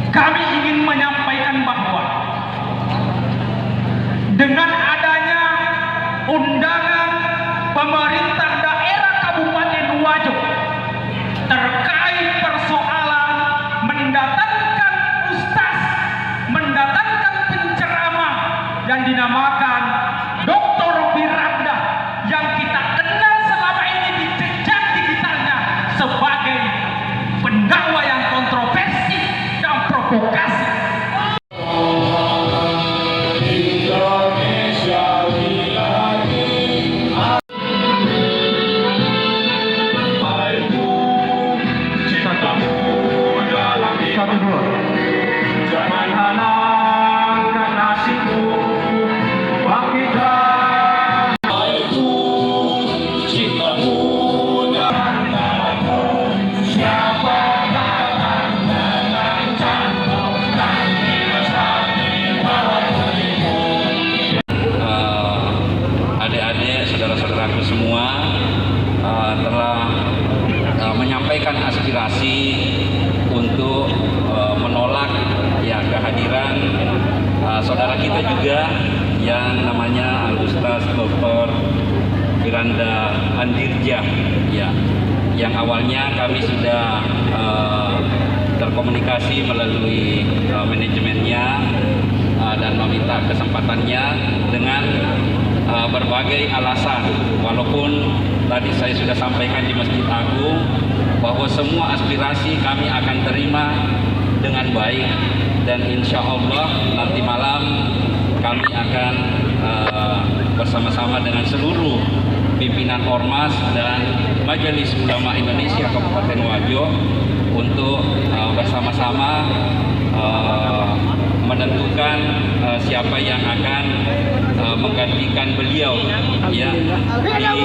kami ingin menyampaikan bahwa dengan adanya undangan pemerintah daerah Kabupaten Wajo terkait persoalan mendatangkan ustaz, mendatangkan penceramah yang dinamakan Dr. Wiranda, yang kita kenal selama ini di jejak digitalnya sebagai pendakwa yang kontroversi dan provokasi. Jangan halangkan nasibmu, bangkitlah. Itu cintamu dan siapa datang dengan cantik adik-adik, saudara-saudaraku semua telah menyampaikan aspirasi untuk menolak ya kehadiran saudara kita juga yang namanya Al-Ustaz Dr. Wiranda Andirjah ya, yang awalnya kami sudah terkomunikasi melalui manajemennya dan meminta kesempatannya dengan berbagai alasan, walaupun tadi saya sudah sampaikan di Masjid Agung bahwa semua aspirasi kami akan terima dengan baik, dan insya Allah nanti malam kami akan bersama-sama dengan seluruh pimpinan Ormas dan Majelis Ulama Indonesia Kabupaten Wajo untuk bersama-sama menentukan siapa yang akan menggantikan beliau ya di